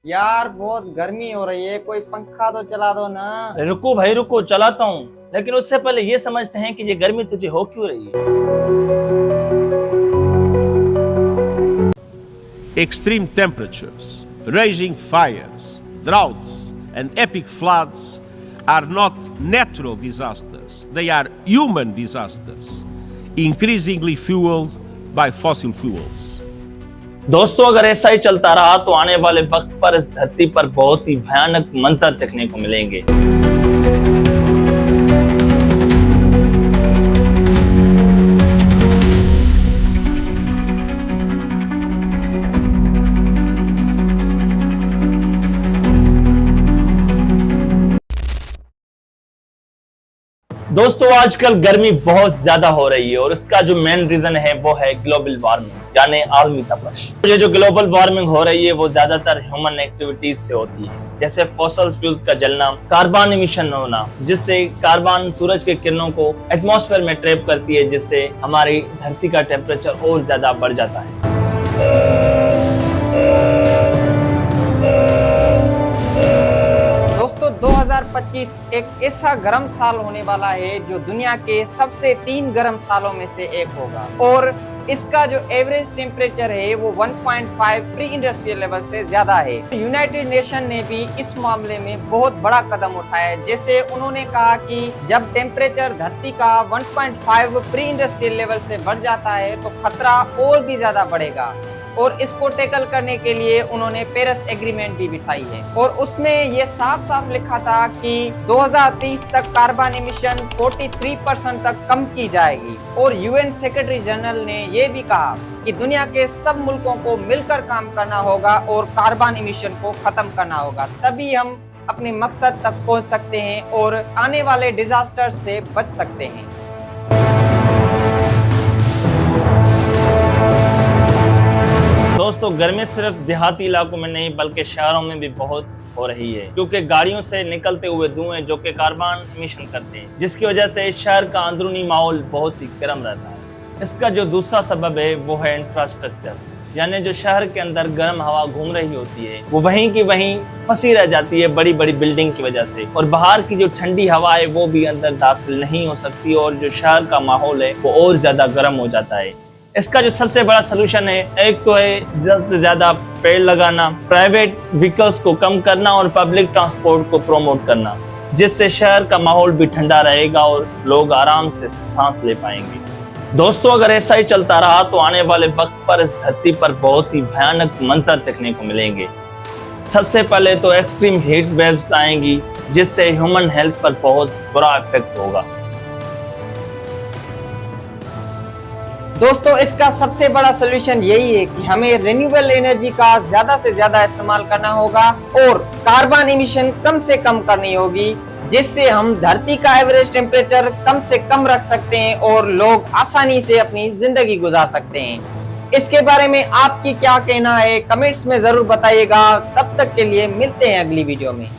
यार बहुत गर्मी हो रही है, कोई पंखा तो चला दो ना। रुको भाई रुको, चलाता हूँ। लेकिन उससे पहले ये समझते हैं कि ये गर्मी तुझे हो क्यों रही है। Extreme temperatures, raging fires, droughts, and epic floods are not natural disasters. They are human disasters, increasingly fueled by fossil fuels. दोस्तों, अगर ऐसा ही चलता रहा तो आने वाले वक्त पर इस धरती पर बहुत ही भयानक मंजर देखने को मिलेंगे। दोस्तों, आजकल गर्मी बहुत ज्यादा हो रही है और इसका जो मेन रीजन है वो है ग्लोबल वार्मिंग यानी आलमी तपश। ये जो ग्लोबल वार्मिंग हो रही है वो ज्यादातर ह्यूमन एक्टिविटीज से होती है, जैसे फॉसिल फ्यूल्स का जलना, कार्बन इमिशन होना, जिससे कार्बन सूरज के किरणों को एटमॉस्फेयर में ट्रैप करती है, जिससे हमारी धरती का टेम्परेचर और ज्यादा बढ़ जाता है। दोस्तों 2025 एक ऐसा गर्म साल होने वाला है जो दुनिया के सबसे 3 गर्म सालों में से एक होगा और इसका जो एवरेज टेम्परेचर है वो 1.5 प्री इंडस्ट्रियल लेवल से ज्यादा है। यूनाइटेड नेशन ने भी इस मामले में बहुत बड़ा कदम उठाया है। जैसे उन्होंने कहा कि जब टेम्परेचर धरती का 1.5 प्री इंडस्ट्रियल लेवल से बढ़ जाता है तो खतरा और भी ज्यादा बढ़ेगा और इसको टैकल करने के लिए उन्होंने पेरिस एग्रीमेंट भी बिठाई है और उसमें ये साफ साफ लिखा था कि 2030 तक कार्बन एमिशन 43% तक कम की जाएगी। और यूएन सेक्रेटरी जनरल ने ये भी कहा कि दुनिया के सब मुल्कों को मिलकर काम करना होगा और कार्बन एमिशन को खत्म करना होगा, तभी हम अपने मकसद तक पहुंच सकते हैं और आने वाले डिजास्टर से बच सकते हैं। दोस्तों, गर्मी सिर्फ देहाती इलाकों में नहीं बल्कि शहरों में भी बहुत हो रही है, क्योंकि गाड़ियों से निकलते हुए धुएं जो कि कार्बन एमिशन करते हैं, जिसकी वजह से शहर का अंदरूनी माहौल बहुत ही गर्म रहता है। इसका जो दूसरा सबब है वो है इंफ्रास्ट्रक्चर, यानी जो शहर के अंदर गर्म हवा घूम रही होती है वो वहीं की वहीं फंसी रह जाती है बड़ी बड़ी बिल्डिंग की वजह से, और बाहर की जो ठंडी हवा है वो भी अंदर दाखिल नहीं हो सकती और जो शहर का माहौल है वो और ज्यादा गर्म हो जाता है। इसका जो सबसे बड़ा सलूशन है, एक तो है ज्यादा से ज्यादा पेड़ लगाना, प्राइवेट व्हीकल्स को कम करना और पब्लिक ट्रांसपोर्ट को प्रमोट करना, जिससे शहर का माहौल भी ठंडा रहेगा और लोग आराम से सांस ले पाएंगे। दोस्तों, अगर ऐसा ही चलता रहा तो आने वाले वक्त पर इस धरती पर बहुत ही भयानक मंजर देखने को मिलेंगे। सबसे पहले तो एक्सट्रीम हीट वेव्स आएंगी, जिससे ह्यूमन हेल्थ पर बहुत बुरा इफेक्ट होगा। दोस्तों, इसका सबसे बड़ा सोल्यूशन यही है कि हमें रिन्यूएबल एनर्जी का ज्यादा से ज्यादा इस्तेमाल करना होगा और कार्बन एमिशन कम से कम करनी होगी, जिससे हम धरती का एवरेज टेम्परेचर कम से कम रख सकते हैं और लोग आसानी से अपनी जिंदगी गुजार सकते हैं। इसके बारे में आपकी क्या कहना है कमेंट्स में जरूर बताइएगा। तब तक के लिए मिलते हैं अगली वीडियो में।